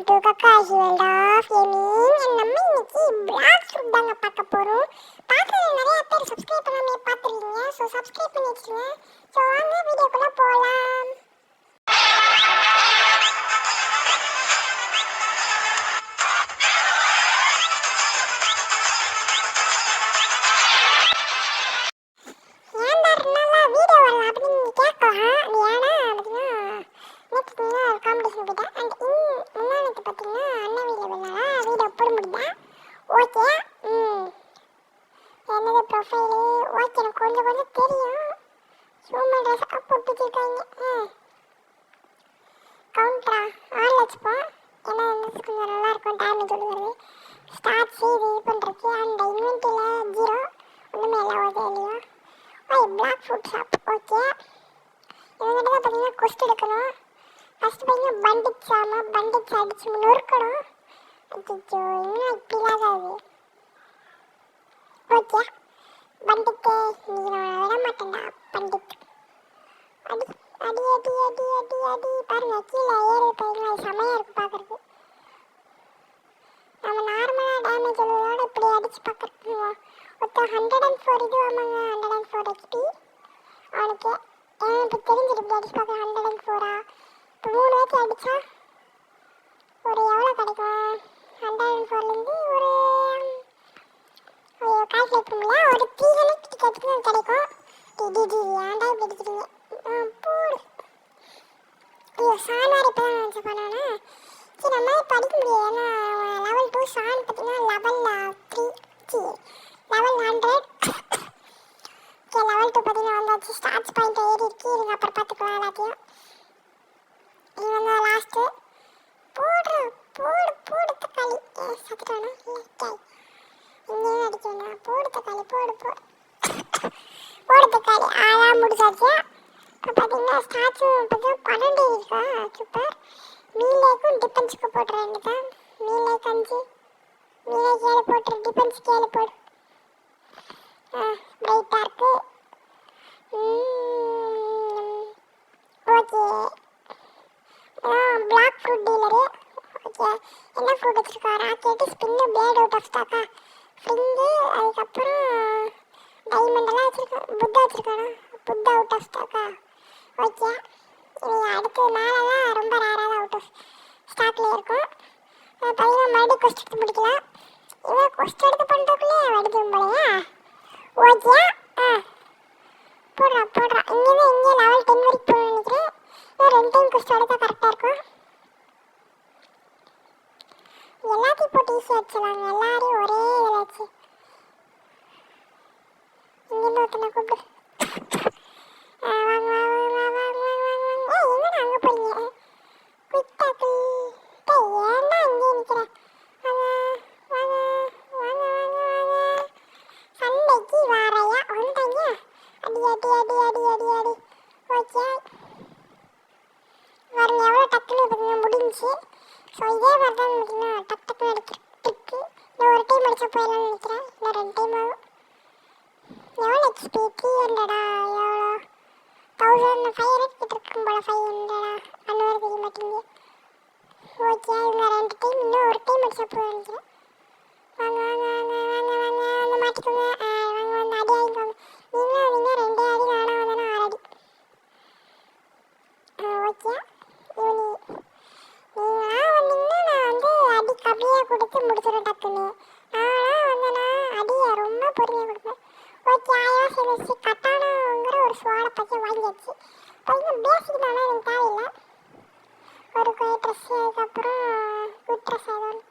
To Kakashi world of gaming. நம்ம இன்னைக்கு black fruit தாங்க பார்க்க போறோம். பார்க்கறது நிறைய பேர் சப்ஸ்கிரைப் பண்ணாம பார்த்துருக்கீங்க. ஸோ சப்ஸ்கிரைப் பண்ணி வச்சுருங்க. ஸோ வாங்க வீடியோக்குள்ள போகலாம். என்னது ப்ரொஃபைலு ஓகே, எனக்கு கொஞ்சம் கொஞ்சம் தெரியும். ஹியூமன் ட்ரெஸ் போட்டு வச்சுருக்காங்க. கவுண்டரா ஆள் வச்சுப்போம். ஏன்னா கொஞ்சம் நல்லாயிருக்கும் டேமேஜ் விழுகிறது. ஸ்டார்ட்ஸு இது பண்ணுறதுக்கு அந்த இன்வென்ட்டில் 0 ஒன்றுமே எல்லாம் ஓகே இல்லையோ. Black fruit shop okay. இவங்ககிட்ட தான் பார்த்தீங்கன்னா கொஸ்ட் எடுக்கணும். ஃபஸ்ட்டு பார்த்தீங்கன்னா பண்டிட்ஸ் அடிச்சு நொறுக்கணும். அச்சோ இன்னும் இப்படிலாம் ஆகுது. ஓகே பண்டிட்டு நீ நான் விட மாட்டேன்டா பண்டிட். அடி அடி அடி அடி அடி அடி பாருங்க, கீழே ஏறு பாருங்க, செமையாக இருக்குது பார்க்குறதுக்கு. நம்ம நார்மலாக டேமேஜ் உள்ளதோட இப்படி அடித்து பார்க்குறதுக்கு ஒருத்தர் 104 இது ஆமாங்க, 104 HP அவனுக்கு. ஏன்னா இப்போ தெரிஞ்சிட்டு இப்படி அடிச்சு பார்க்குறேன் 104. இப்போ 3 வச்சு அடித்தா ஒரு எவ்வளோ கிடைக்கும்? 104லேருந்து ஒரு கால்குலேட் பண்ணல, ஒரு 300 கிடைக்கும். ஏன்டா இப்படி அடிக்கிறீங்க? போடு. ஐயோ சாணார் இப்போ தான் நினச்சி பண்ணானே. சரி நம்மளால் படிக்க முடியாது. ஏன்னா லெவல் 2 சான் பார்த்தீங்கன்னா லெவல் 3 லெவல் 100. ஓகே லெவல் 2 பார்த்தீங்கன்னா வந்தாச்சு. ஸ்டார்ட்ஸ் பாயிண்ட் ஏறி இருக்கு. இருங்க அப்புறம் பார்த்துக்கலாம் எல்லாத்தையும். இது வந்து லாஸ்ட்டு. போடு போடு போடு தக்காளி. சத்துட்டானா இல்லை இங்கேயும் அடிக்கணும். போடு தக்காளி போடு போடு போடு தக்காளி. அதான் முடிச்சாச்சு. இப்போ பார்த்தீங்கன்னா ஸ்டாச்சும் பார்த்தீங்கன்னா 12 இருக்கா. சூப்பர். மீலேக்கும் டிஃபென்ஸுக்கு போட்டுற வேண்டியதான். மீலேக்கு 5 மீலேக்கு 7 போட்டுரு, டிஃபென்ஸுக்கு 7 போடு. பிரைட்டாக இருக்கு. Okay black fruit dealer. Okay என்ன ஃப்ரூட் வச்சுருக்கா? Rocket, spin, blade out of ஸ்டாக்கா, ஃப்ரிங்கு, அதுக்கப்புறம் டைமண்டெல்லாம் வச்சுருக்கேன். புத்தா வச்சுருக்கானா? புத்தா அவுட் ஆஃப் ஸ்டாக்கா. ஓகே இனி அடுத்து மேலெல்லாம் ரொம்ப ரேராக தான் அவுட் ஆஃப் ஸ்டாக்கில் இருக்கும். பார்த்தீங்கன்னா மறுபடியும் கொஸ்ட் எடுத்து பிடிக்கலாம். இவன் கொஸ்ட் எடுத்து பண்ணுறதுக்குள்ளே வடிக்கும் போலையா. ஓகே போடுறா. இங்கே லெவல் 10 வரைக்கும் போகணும்னு நினைக்கிறேன். இன்னும் 2 டைம் கொஸ்ட் எடுத்தா கரெக்டாக இருக்கும். எல்லாத்தையும் போட்டு ஈஸியாக வச்சுருவாங்க. எல்லாரையும் ஒரே இதில் வச்சு. இங்கேருந்து ஒருத்தனை கூப்பிடு. வாங்க எங்கடா அங்கே போறீங்க? குயிக் ஏன்டா இங்கே நிற்கிறேன்? வாங்க சண்டைக்கு வாரையா வந்தாங்க. அடி அடி அடி அடி அடி அடி. ஓகே பாருங்க எவ்வளோ டக்குன்னு பார்த்தீங்கன்னா முடிஞ்சு. ஸோ இதே மாதிரி தான் பார்த்தீங்கன்னா டக்குன்னு அடிக்கிறதுக்கு இன்னும் ஒரு டைம் அடித்தா போயிடலாம்னு நினைக்கிறேன். இல்லை 2 டைம் ஆகும். எவ்வளோ ஹெச்பி? 300 எவ்வளோ 1500 கிட்ட இருக்கும் போல. 500 அவ்வளோ தெரிய மாட்டேங்குது. ஓகே இவங்க 2 டைம் இன்னும் ஒரு டைம் அடித்தா போய் நினைக்கிறேன். வாங்க மாட்டிக்கோங்க. வாங்க வந்து அடி ஆகிக்கோங்க. நீங்களும் வந்தீங்க 2 அடி, நானும் வந்தேன்னா 6 அடி. ஓகே நீங்களாம் வந்தீங்கன்னா நான் வந்து அடி கம்மியாக கொடுத்து முடிச்சிடும் டக்குன்னு. நான்லாம் வந்தேன்னா அடியை ரொம்ப பொறுமையாக கொடுப்பேன். ஓகே ஆயிரம் வச்சு கட்டானங்கிற ஒரு ஸ்வாடை பற்றி வாங்கியாச்சு. பார்த்தீங்கன்னா பேசிக் தானே எனக்கு தேவையில்லை. ஒரு குயிட் ட்ரெஸ், அதுக்கப்புறம் குட் ட்ரெஸ் ஆகும்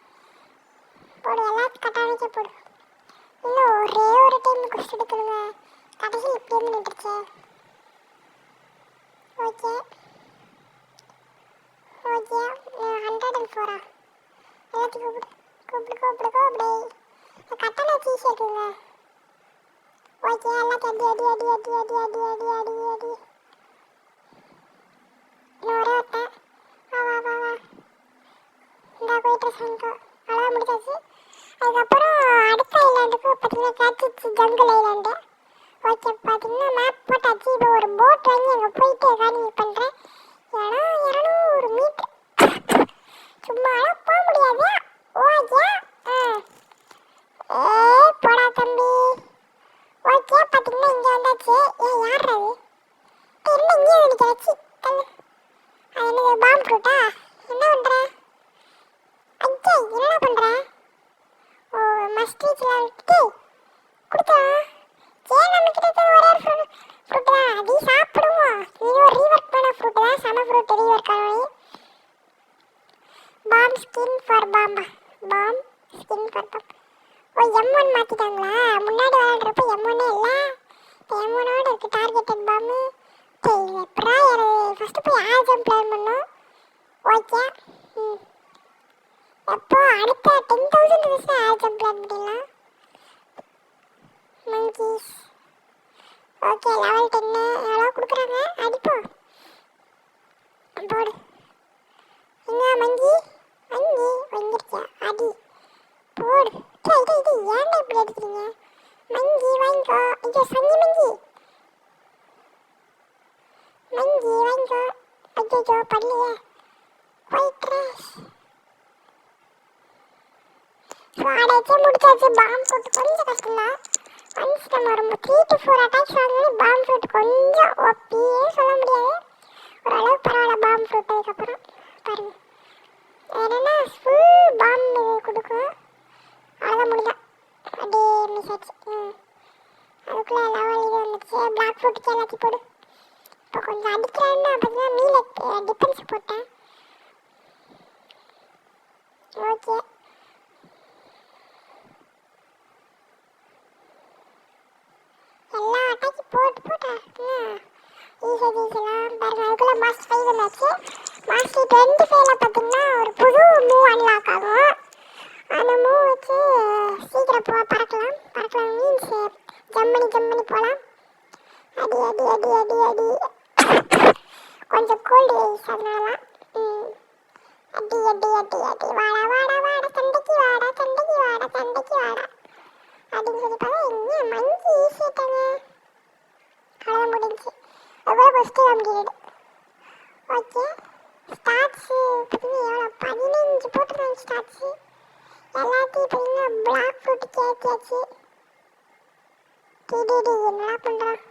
போடு. எல்லாத்துக்கும் கட்டானிக்கே போடு. இன்னும் ஒரே ஒரு டைம் கொஸ்ட் எடுக்கணுங்க. கடைசி இப்படி வந்து நின்றுச்சு. ஓகே 104 எல்லாத்தையும் கூப்பிடு. கட்டணை சீஸ் இருக்குங்க. ஓகே எல்லாத்தையும் அடி அடி அடி அடி அடி அடி அடி அடி அடி. இன்னும் ஒரே ஒருத்தன். வா இந்த போயிட்டு சாயங்கம் அவ்வளோதான் முடிச்சாச்சு. அதுக்கப்புறம் அடுத்த ஐலாண்டுக்கு பார்த்தீங்கன்னா கேட்சிச்சு ஜங்கிள் ஐலாண்டு. ஓகே பார்த்தீங்கன்னா மேப் போட்டாச்சு. இப்போ ஒரு போட் வாங்கி அங்கே போயிட்டு கார்டிங் பண்ணுறேன். இடம் 200 மீட்டர். சும்மாலாம் போக முடியாது. ஓகே. போடா தம்பி. ஓகே, பார்த்தீங்கன்னா இங்கே வந்தாச்சு. யார் அது? என்ன இங்கே நிற்க வச்சு தள்ளு. அது என்னது, பாம் ஃப்ரூட்டா? என்ன பண்ணுற? ஐயா, என்னடா பண்ணுற? ஓ, மஸ்டீச்சில் விட்டுட்டு கொடுக்கலாம். ஏன் நம்மக்கிட்ட இருக்கிற ஒரே ஃப்ரூட் தான், அதையும் சாப்பிடுவோம். இது ஒரு ரீவர்க் பண்ண ஃப்ரூட் தான், செம ஃப்ரூட் ரீவர்க் ஆனது. பாம் ஸ்கின் ஃபார் பாம்பா? Bomb skin for bomb. ஓ, M1 மாற்றிட்டாங்களா? முன்னாடி விளையாடுறப்போ M1 இல்லை, இப்போ M1ஓட இருக்குது டார்கெட்டட் பாம்பு. சரி, எப்படா ஃபஸ்ட்டு போய் ஆஜம் பிளான் பண்ணோம். ஓகே. எப்போ அடுத்த 10,000 ருபீஸில் ஆஜம் பிளான் பண்ணிடலாம். மங்கீஸ். ஓகே, லெவல் 10 எவ்வளோ கொடுக்குறாங்க? அடிப்போம். போடு. எங்க மங்கி? மங்கி வந்துருக்கியா? அடி போடு. இது ஏன்டா இப்படி அடிக்கிறீங்க? மங்கி வாங்கிக்கோ. ஐயோ, சங்கி மங்கி. மங்கி வாங்கிக்கோ. ஐயோ, பண்ணலையே. White rice. அடைச்சே முடிச்சாச்சு. பாம் ஃப்ரூட் கொஞ்சம் கஷ்டம்தான். ஒன்ஸ் நம்ம ஒரு 3 to 4 அட்டாக்ஸ் வாங்கினே பாம் ஃப்ரூட் கொஞ்சம் ஒப்பியே சொல்ல முடியாது. ஓரளவுக்கு பரவாயில்ல பாம் ஃப்ரூட். அதுக்கப்புறம் பாருங்க என்னென்னா ஃபுல் பாம் இது கொடுக்கும். அவ்வளோதான் முடிதான். அப்படியே மிஸ் ஆச்சு. அதுக்குள்ளே லெவல் இது வந்துடுச்சு. பிளாக் ஃப்ரூட்டுக்கு எல்லாத்தையும் போடு. இப்போ கொஞ்சம் அடிக்கிறான்னு பார்த்தீங்கன்னா மீல டிஃபென்ஸ் போட்டேன். ஓகே. எல்லா அட்டாக்கி போட்டா ஈஸிலாம் பாருங்க. அதுக்குள்ளே மாஸ்டர் 5 வந்தாச்சு. மாஸ்டர் 25ல பார்த்தீங்கன்னா ஒரு புது மூவ் அன்லாக் ஆகும். அந்த மூவ் வச்சு சீக்கிரம் பறக்கலாம் மீன்ஸ் ஜம் பண்ணி போகலாம். அடி அடி அடி அடி அடி. கொஞ்சம் கோல்டு ஐஸ் அதனால தான். அடி அடி அடி அடி. வாடா வாடா வாடா சண்டைக்கு வாடா சண்டைக்கு வாடா சண்டைக்கு வாடா அப்படின்னு சொல்லி பார்த்தா எங்கே மங்கி ஈஸிட்டாங்க. அவ்வளோதான் முடிஞ்சு. அதுக்குள்ள ஃபஸ்ட்டு கம்ப்ளீட். ஓகே. ஸ்டார்ட்ஸு பார்த்தீங்கன்னா எவ்வளோ 15 போட்டுருந்தாங்க ஸ்டார்ட்ஸு. எல்லாத்தையும் பார்த்தீங்கன்னா பிளாக் ஃப்ரூட்டுக்கு ஏற்றியாச்சு. டிடிடி என்னடா பண்ணுறான்?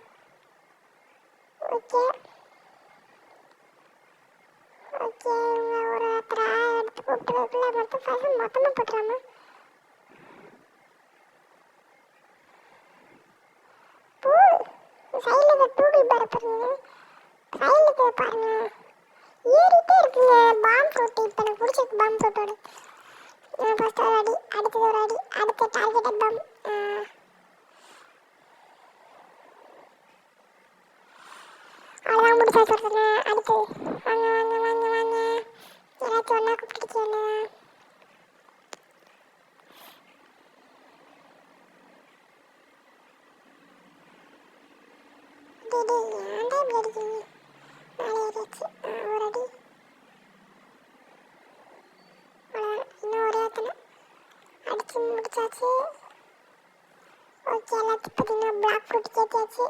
Okay okay. இவங்க ஒரு எடுத்து கூப்பிட்டுறதுக்குள்ள மொத்தமாக போட்டுறாமா? பூ சைடில் டூபிள் பாரு பாருங்க. சைடில் பாருங்க ஏறிட்டே இருக்குங்க பாம் ஃப்ரூட். இப்போ எனக்கு பிடிச்சிருக்கு பாம் ஃப்ரூட்டோட. ஃபஸ்ட் ஒரு அடி, அடுத்தது ஒரு அடி, அடுத்த டார்கெட்டட் பாம். அவ்வளோதான் முடிச்சா சொல்கிறேங்க. அடுத்து வாங்க வாங்க வாங்க வாங்க எல்லாத்தையும் ஒன்றா கூப்பிட்டுச்சு. ஒன்று ஏன்டா இப்படி அடிக்கிறீங்க? மேலே ஏறியாச்சு. ஒரு அடி. அவ்வளோதான், இன்னும் ஒரே எத்தனை அடிச்சு முடிச்சாச்சு. ஓகே. எல்லாத்தையும் பார்த்தீங்கன்னா பிளாக் ஃப்ரூட் கேட்டியாச்சு.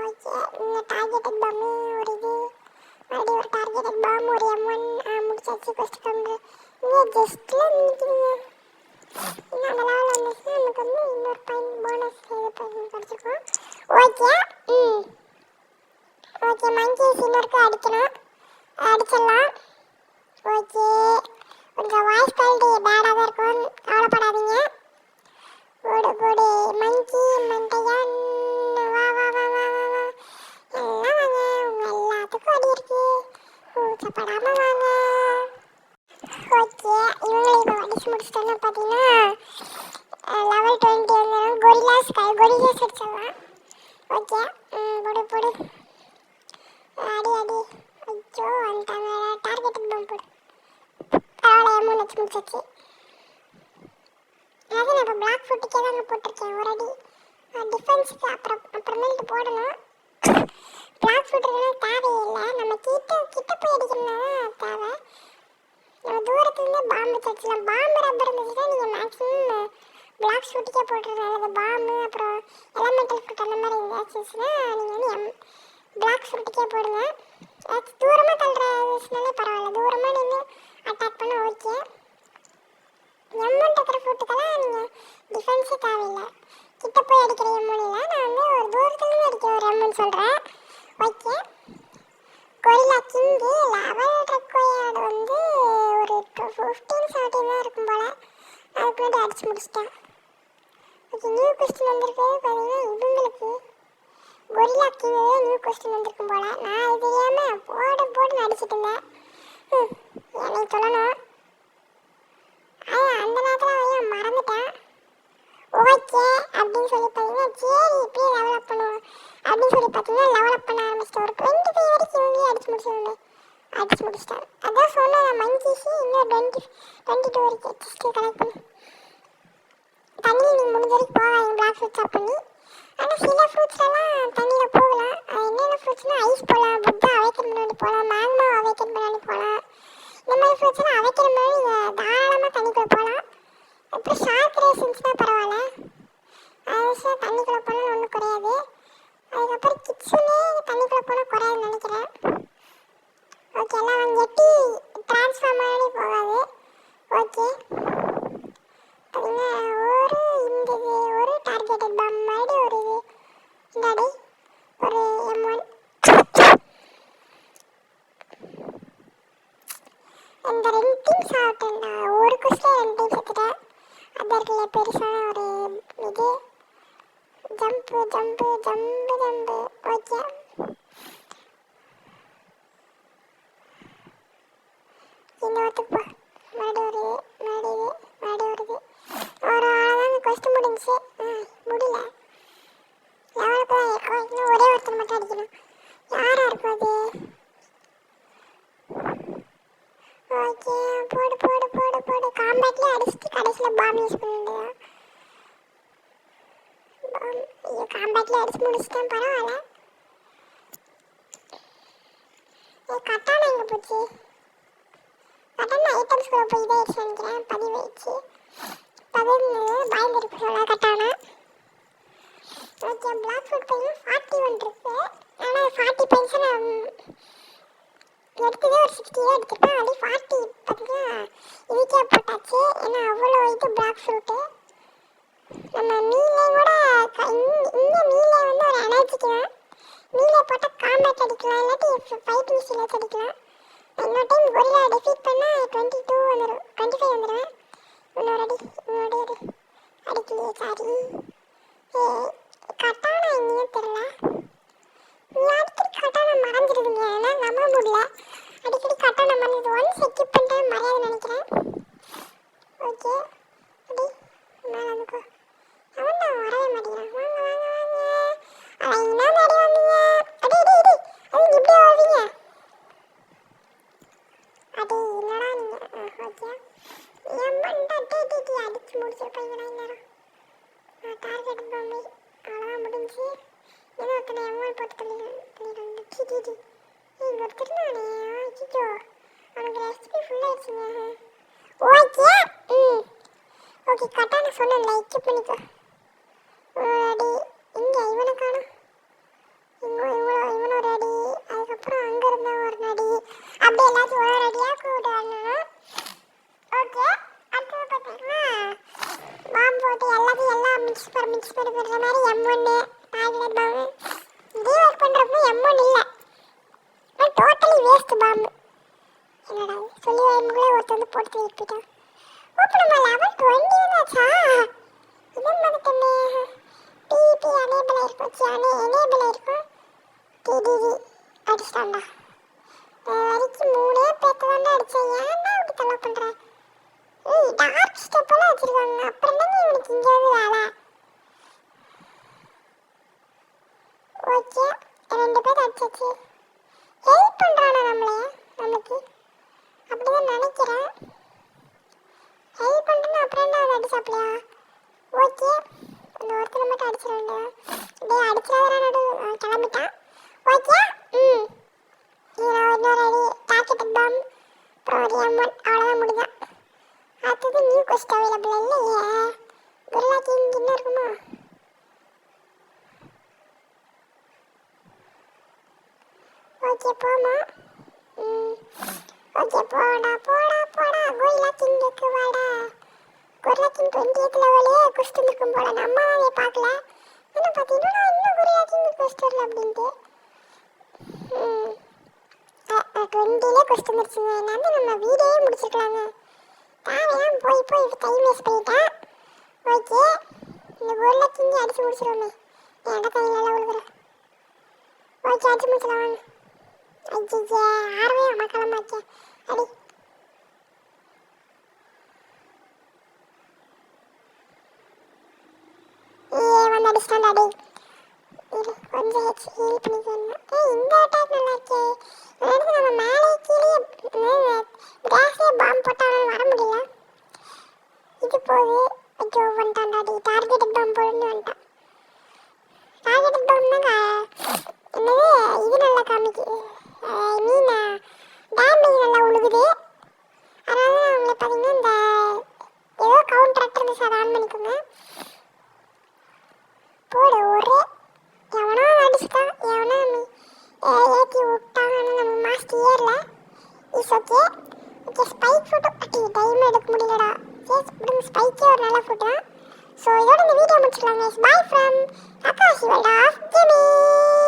ஓகே. இந்த டார்கெட்டட் பாம்பு ஒரு இது, மறுபடியும் ஒரு டார்கெட்டட் பாம்பு ஒரு M1 முடிச்சாச்சு. ஃபஸ்ட்டு கம்பு இங்கே ஜஸ்ட்டில் நிற்கிதுங்க. இன்னும் அந்த லெவலில் வந்துச்சுன்னா நமக்கு வந்து இன்னொரு பாயிண்ட் போனஸ் இது கிடச்சிருக்கோம். ஓகே. ஓகே. மங்கீஸ் இன்னொருக்கு அடிக்கணும். அடிச்சிடலாம். ஓகே. கொஞ்சம் வாய்ஸ் குவாலிட்டி பேடாக தான் இருக்கும், கவலைப்படாதீங்க. போடு போடு மங்கி மண்டையான். வா வா வா வா வா வா எல்லாம் வாங்க. உங்கள் எல்லாத்துக்கும் அடி இருக்கு, கூச்சப்படாமல் வாங்க. ஓகே. இவங்களை இப்போ அடிச்சு முடிச்சிட்டோன்னா பார்த்தீங்கன்னா லெவல் 20 வந்து கொரில்லாஸ் அடிச்சிடலாம். ஓகே. போடு போடு அடி அடி. ஐயோ வந்துட்டாங்க. டார்கெட்டுக்கு பம் போடு. பரவாயில்ல, M1 வச்சு முடிச்சாச்சு. அதாவது நான் இப்போ பிளாக் ஃபுட்டுக்கே தாங்க போட்டிருக்கேன் ஒரு அடி. டிஃபென்ஸுக்கு அப்புறமேட்டு போடணும். பிளாக் ஃபுட் இல்லைன்னா தேவையில்லை. நம்ம கிட்ட போய் அடிக்கணும்னா தான் தேவை. நம்ம தூரத்துலேருந்தே பாம்பு வச்சிடலாம். பாம்பு ரப்பர் இருந்துச்சுன்னா நீங்கள் மேக்ஸிமம் பிளாக் ஃபுட்டுக்கே போட்டுறது நல்லது. பாம்பு அப்புறம் எலமெண்டல் ஃபுட் அந்த மாதிரி ஏதாச்சும் நீங்கள் வந்து பிளாக் பிளாக் ஃப்ரூட்டுக்கே போடுங்க. தூரமாக தள்ளுறதுனாலே பரவாயில்ல, தூரமாக நின்று அட்டாக் பண்ண ஓகே. எம்மன் இருக்கிற ஃப்ரூட்டுக்கெல்லாம் நீங்கள் டிஃபென்ஸே தேவையில்லை, கிட்ட போய் அடிக்கிற எம்மனில் நான் வந்து ஒரு தூரத்துலேருந்து அடிக்கிற ஒரு எம்மன் சொல்கிறேன். Okay. Gorilla king level required வந்து ஒரு 15-17 தான் இருக்கும் போல், அதுக்கு முன்னாடி அடிச்சு முடிச்சிட்டேன். ஓகே, நியூ கொஸ்டின் வந்திருக்கிறது பார்த்தீங்கன்னா இவங்களுக்கு கொரில்லா கிங்கு நியூ கொஸ்டின் வந்திருக்கும் போல். நான் இது தெரியாமல் போடு அடிச்சுட்டு இருந்தேன். எனக்கு சொல்லணும், அந்த நேரத்தில் அவன் மறந்துட்டேன். ஓகே அப்படின்னு சொல்லி பார்த்தீங்கன்னா சரி இப்படியே டெவலப் பண்ணுவோம் அப்படின்னு சொல்லி பார்த்தீங்கன்னா டெவலப் பண்ண ஆரம்பிச்சிட்டேன். ஒரு 25 வரைக்கும் இவங்களே அடிச்சு முடிச்சிட்டேன். அதான் சொன்னேன், நான் மங்கிஸு இன்னும் 22 வரைக்கும் ஜஸ்ட்டு கனெக்ட் பண்ணி தண்ணி நீங்கள் முடிஞ்ச வரைக்கும் போகாதீங்க பிளாக் ஃப்ரூட் சாப் பண்ணி. ஆனால் சில ஃப்ரூட்ஸ்லாம் தண்ணியில் போகலாம். அது என்னென்ன ஃப்ரூட்ஸ்னால் ஐஸ் போகலாம், புத்தா அவைக்கன் முன்னாடி போகலாம், மேங்கோ அவைக்கன் முன்னாடி போகலாம். இந்த மாதிரி ஃப்ரூட்ஸ்லாம் அவைக்கிற முன்னாடி நீங்கள் தாராளமாக தண்ணிக்குள்ளே போகலாம். அப்புறம் ஷார்க் ரேசின்ஸ்னால் பரவாயில்ல, அது தண்ணிக்குள்ளே போனால் ஒன்றும் குறையாது. அதுக்கப்புறம் கிட்ஸுமே தண்ணிக்குள்ளே போனால் குறையாதுன்னு நினைக்கிறேன். ஓகே, எல்லாம் வாங்கிட்டு ட்ரான்ஸ்ஃபார்ம் ஆகி போகாது. ஓகே பார்த்தீங்கன்னா ஒரு டார்கெட்டட் பாம் மாதிரி ஒரு இது இந்தாடி ஒரு M1 இந்த 2 டீம் சாப்பிட்டேன்டா. ஒரு குஸ்டில் 2 டீம் செத்துட்டேன். அது இருக்குல்ல பெருசான ஒரு இது ஜம்பு. ஓகே, இன்னொருத்துக்கு மறுபடியும் வருது. ஒரு ஆளாங்க கொஸ்ட் முடிஞ்சு முடியல, லெவலுக்கு தான் இருக்கும். இன்னும் ஒரே ஒருத்தர் மட்டும் அடிக்கணும். யாராக இருக்கும் அது? ஓகே, போடு காம்பேக்ட்லேயே அடிச்சுட்டு கடைசியில் பாம் யூஸ் பண்ணிட்டு காம்பேக்ட்லேயே அடிச்சு முடிச்சிட்டேன். பரவாயில்ல. கட்டானா எங்கே போச்சு? கட்டான ஐட்டம்ஸ்குள்ளே போய் இதாகிடுச்சு நினைக்கிறேன். பதிவாயிடுச்சு. பயந்துருக்கு சொல்ல கட்டானா. ஓகே, பிளாக் ஃப்ரூட் பையன் 41 இருக்கு. ஆனால் 40 பைன்ஸை நான் எடுத்ததே ஒரு 60 தான் எடுத்துருப்பேன். அதே 40 பார்த்தீங்கன்னா இதுக்கே போட்டாச்சு. ஏன்னா அவ்வளோ இது பிளாக் ஃப்ரூட்டு. நம்ம மீலே கூட இங்கே மீலே வந்து ஒரு எனர்ஜிக்கு தான். மீலே போட்டால் காம்பேட் அடிக்கலாம், இல்லாட்டி ஃபைட்டிங் ஸ்டீலர்ஸ் அடிக்கலாம். இன்னொரு டைம் கொரில்லா டிஃபீட் பண்ணால் 22 வந்துடும், 25 வந்துடுவேன். இன்னொரு அடிக்கலையே சாரி. கட்டானா எங்கேயும் தெரில, அடிக்கடி கட்டானா மறைஞ்சிருதுங்க. ஏன்னா நம்ப முடியல, அடிக்கடி கட்டானா மறைஞ்சது. ஒன்ஸ் எக்யூப் பண்ணிட்டேன் மறையாது நினைக்கிறேன். ஓகே, அடி மேலே வந்துக்கோ. அவன் தான் வரவே மாட்டேங்கிறான். வாங்க அவன் என்ன அடி வாங்குங்க. அடி அது இப்படியே வருவீங்க. அடி இல்லைடா நீங்கள். ஓகே, எம்மன்டா அடிச்சு முடிச்சிருப்பீங்கடா இந்நேரம். டார்கெட் பாம்பு அவ்வளோதான் முடிஞ்சு. ஏதோ ஒருத்தனை எம்மால் போட்டு தள்ளிட்டு இங்கே ஒருத்தர் நானே. அச்சிச்சோ, அவனுக்கு ரெசிபி ஃபுல்லாகிடுச்சுங்க. ஓகே ஓகே, கரெக்டாக நான் சொன்னேன்ல எக்யூப் பண்ணிக்கோ. அடி இங்கே இவனை காணும். இவனோட அடி, அதுக்கப்புறம் அங்கே இருந்த ஒரு நடி, அப்படியே எல்லாத்தையும் ஒரு அடியாக கூட வரணும். ஓகே, அடுத்தது பார்த்தீங்கன்னா பாம்பு போட்டு எல்லாம் மிக்ஸ் பண்ணி போடுற மாதிரி M1 டார்கெட் பாம்பு. இதே ஒர்க் பண்ணுறப்போ M1 இல்லை, டோட்டலி வேஸ்ட் பாம்பு. என்னடா சொல்லி வரும்போது ஒருத்தர் வந்து போட்டு போயிட்டான். ஓப்பன் நம்ம லெவல் 20 வந்தாச்சா? இதான் மறக்கமே. டிபி எனேபிள் ஆயிருக்கும், எனேபிள் ஆயிருக்கும். டிடிடி அடிச்சிட்டான்டா. வரைக்கும் 3 பேர்த்து தாண்டா அடித்தேன். ஏன்டா இப்படி தலை பண்ணுறேன்? டார்க் ஸ்டெப்பெல்லாம் வச்சுருக்காங்க. அப்புறம் தாங்க இவனுக்கு இங்கேயாவது வேலை. ஓகே, 2 பேர் அடிச்சாச்சு. ஹெல்ப் பண்ணுறானா நமக்கு அப்படிதான் நினைக்கிறேன். ஹெல்ப் பண்ணுறேன்னா அப்புறம் என்ன அவன் அடிச்சாப்லையா? ஓகே, அந்த ஒருத்தனை மட்டும் அடிச்சிட வேண்டியதான். டே அடிச்சிடாதான் கிளம்பிட்டான். ஓகே, இன்னொரு அடி டார்கெட்டட் பாம், அப்புறம் ஒரு M1, அவ்வளோதான் முடிஞ்சான். அடுத்தது நியூ கொஸ்ட் அவைலபிள் இல்லையே. கொரில்லா கிங் இன்னும் இருக்குமா? 1 ஓகே போமா. ஓகே போடா போடா போடா. கோயிலா கிங்குக்கு வாடா. கொரில்லா கிங் 20th லெவலே குஸ்ட் இருக்கும் போல. நம்ம அதை பார்க்கல. என்ன பார்த்தீங்கன்னா இன்னும் கொரில்லா கிங் குஸ்ட் வரல அப்படின்ட்டு. 20லே குஸ்ட் வந்துருச்சுங்க. என்ன நம்ம வீடியோவே முடிச்சிருக்கலாங்க. தேவையான போய் டைம் வேஸ்ட் பண்ணிட்டேன். ஓகே இந்த கொரில்லா கிங் அடிச்சு முடிச்சிருவோமே. என்கிட்ட கையிலலாம் விழுகுறேன். ஓகே அடிச்சு முடிச்சலாம் வாங்க. ஐயே ஆர்வே அமக்கலமாச்சே. அடி வந்து அடிச்சிட்டான் அடி. கொஞ்சம் ஹீல் பண்ணிக்கணும். இந்த அட்டாக் நல்லா இருக்கே. நம்ம மேலே கீழே கிராஸே பாம்பு போட்டாலும் வர முடியல. இது போகுது. ஐயோ வந்துட்டான்டாடி. டார்கெட்டட் பாம்பு போடுன்னு வந்துட்டான். டார்கெட்டட் பாம்புனாங்க என்னது இது நல்லா காமிக்குது. மீன் டேமேஜ் நல்லா உழுகுது. அதனால அவங்கள பார்த்தீங்கன்னா இந்த ஏதோ கவுண்டர் இருந்துச்சு அதை ஆன் பண்ணிக்கோங்க. போடு ஒரே எவனோ அடிச்சுட்டான். எவனோ ஏற்றி விட்டான். ஆனால் நம்ம மாஸ்க் ஏறல. Is okay. Okay spike photo அட்டி டைம் எடுக்க முடியலடா. சரி ஸ்பைக்கே ஒரு நல்ல ஃபோட்டோ தான். ஸோ இதோட இந்த வீடியோ முடிச்சுக்கலாம். Bye from Akash world of gaming.